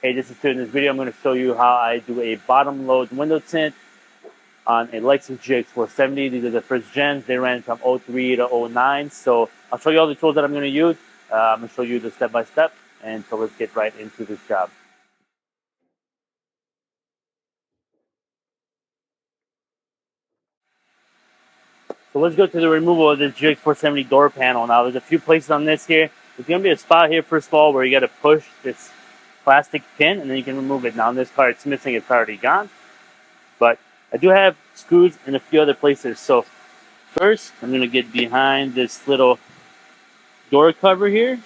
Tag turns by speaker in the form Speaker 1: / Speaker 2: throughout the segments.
Speaker 1: Hey, this is Tint. In this video, I'm going to show you how I do a bottom load window tint on a Lexus GX470. These are the first gens. They ran from 03 to 09. So I'll show you all the tools that I'm going to use. I'm going to show you the step-by-step. And so let's get right into this job. So let's go to the removal of this GX470 door panel. Now, there's a few places on this here. There's going to be a spot here, first of all, where you got to push this plastic pin, and then you can remove it. Now, in this car, it's missing. It's already gone. But I do have screws in a few other places. So first, I'm going to get behind this little door cover here.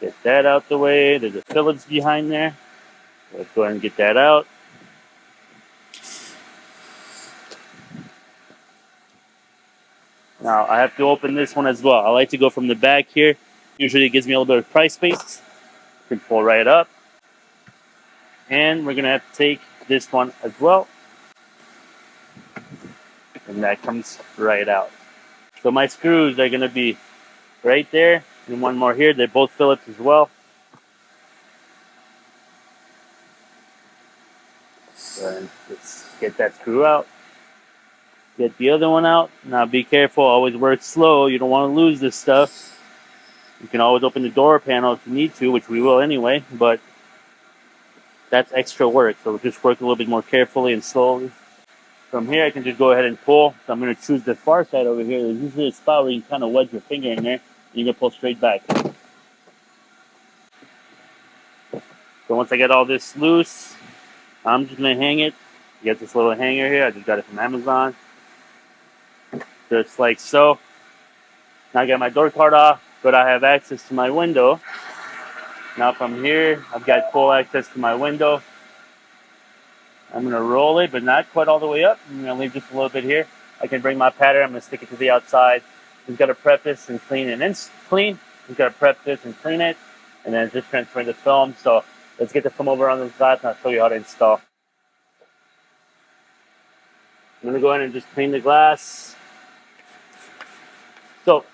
Speaker 1: Get that out the way. There's a Phillips behind there. Let's go ahead and get that out. Now, I have to open this one as well. I like to go from the back here. Usually it gives me a little bit of price space. You can pull right up. And we're going to have to take this one as well. And that comes right out. So my screws are going to be right there. And one more here. They're both Phillips as well. And let's get that screw out. Get the other one out. Now be careful. Always work slow. You don't want to lose this stuff. You can always open the door panel if you need to, which we will anyway. But that's extra work. So we'll just work a little bit more carefully and slowly. From here, I can just go ahead and pull. So I'm going to choose the far side over here. There's usually a spot where you can kind of wedge your finger in there. And you can pull straight back. So once I get all this loose, I'm just going to hang it. You got this little hanger here. I just got it from Amazon. Just like so. Now I got my door card off, but I have access to my window. Now from here, I've got full access to my window. I'm going to roll it, but not quite all the way up. I'm going to leave just a little bit here. I can bring my pattern. I'm going to stick it to the outside. Just got to prep this and clean it. Just got to prep this and clean it, and then just transfer the film. So let's get the film over on the glass, and I'll show you how to install. I'm going to go ahead and just clean the glass. So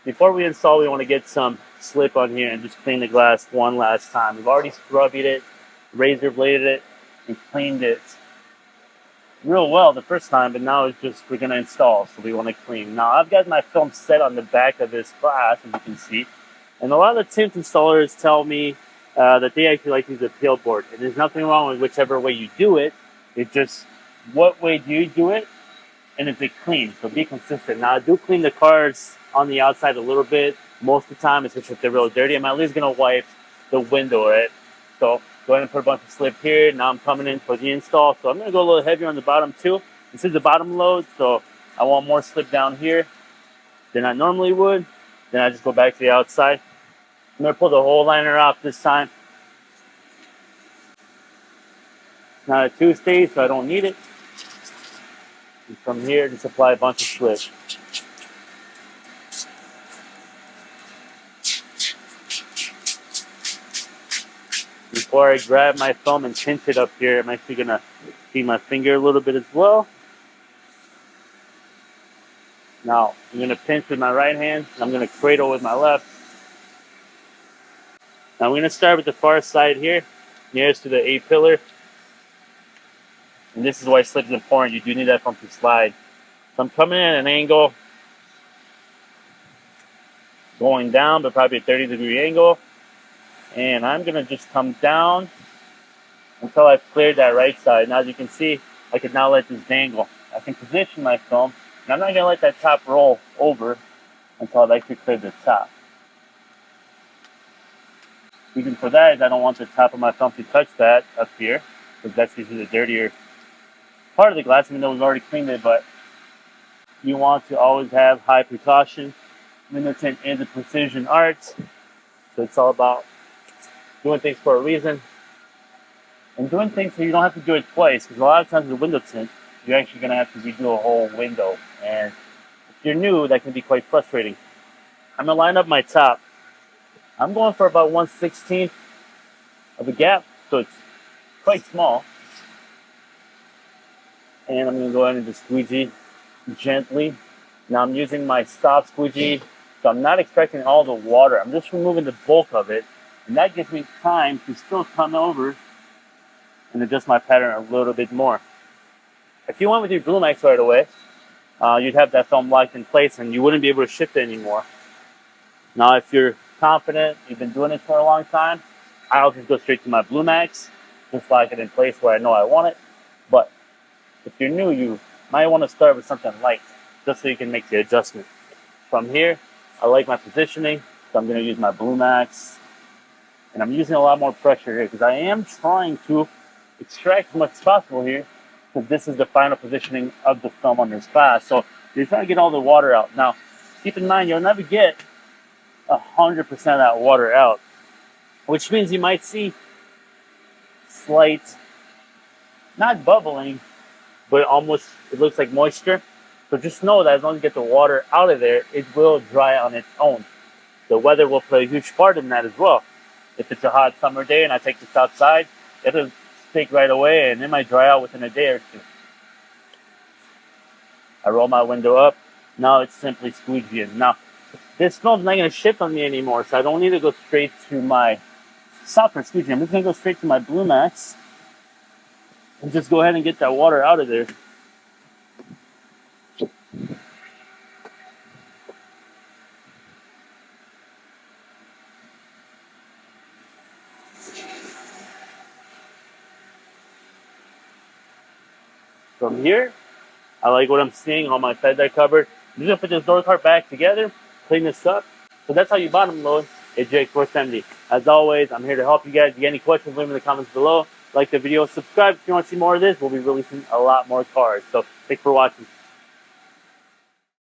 Speaker 1: before we install, we want to get some slip on here and just clean the glass one last time. We've already scrubbed it, razor bladed it, and cleaned it real well the first time, but now it's just we're going to install, so we want to clean. Now I've got my film set on the back of this glass, as you can see, and a lot of the tint installers tell me that they actually like to use a peel board, and there's nothing wrong with whichever way you do it. It's just what way do you do it, and is it clean? So be consistent. Now I do clean the cars on the outside a little bit most of the time, especially if they're real dirty. I'm at least going to wipe the window, right? So go ahead and put a bunch of slip here. Now I'm coming in for the install. So I'm going to go a little heavier on the bottom too. This is the bottom load, so I want more slip down here than I normally would. Then I just go back to the outside. I'm going to pull the whole liner off this time. It's not a two-stage, so I don't need it. And from here, just apply a bunch of slip. Before I grab my film and tint it up here, I'm actually going to feed my finger a little bit as well. Now, I'm going to pinch with my right hand, and I'm going to cradle with my left. Now, we're going to start with the far side here, nearest to the A-pillar. And this is why slip is important. You do need that film to slide. So I'm coming in at an angle, going down, but probably a 30-degree angle. And I'm going to just come down until I've cleared that right side. Now, as you can see, I can now let this dangle. I can position my film, and I'm not going to let that top roll over until I've actually cleared the top. The reason for that is I don't want the top of my film to touch that up here, because that's usually the dirtier part of the glass, even though we've already cleaned it. But you want to always have high precaution. Window tint is a precision art, so it's all about doing things for a reason, and doing things so you don't have to do it twice, because a lot of times with window tint, you're actually going to have to redo a whole window, and if you're new, that can be quite frustrating. I'm going to line up my top. I'm going for about 1/16 of a gap, so it's quite small, and I'm going to go ahead and just squeegee gently Now I'm using my stop squeegee, so I'm not extracting all the water. I'm just removing the bulk of it, and that gives me time to still come over and adjust my pattern a little bit more. If you went with your Blue Max right away, you'd have that film locked in place and you wouldn't be able to shift it anymore. Now, if you're confident, you've been doing it for a long time, I'll just go straight to my Blue Max, just lock it in place where I know I want it. But if you're new, you might want to start with something light, just so you can make the adjustment. From here, I like my positioning, so I'm going to use my Blue Max. And I'm using a lot more pressure here because I am trying to extract as much as possible here, because this is the final positioning of the film on this class. So you're trying to get all the water out. Now, keep in mind, you'll never get 100% of that water out, which means you might see slight, not bubbling, but almost, it looks like moisture. So just know that as long as you get the water out of there, it will dry on its own. The weather will play a huge part in that as well. If it's a hot summer day and I take this outside, it'll stick right away and it might dry out within a day or two. I roll my window up. Now it's simply squeegeeing. Now, this film's not going to shift on me anymore, so I don't need to go straight to my softer squeegee. I'm just going to go straight to my Blue Max and just go ahead and get that water out of there. From here, I like what I'm seeing on my side that cupboard. I'm just going to put this door cart back together, clean this up. So that's how you bottom load a GX470. As always, I'm here to help you guys. If you have any questions, leave them in the comments below. Like the video, subscribe if you want to see more of this. We'll be releasing a lot more cars. So thanks for watching.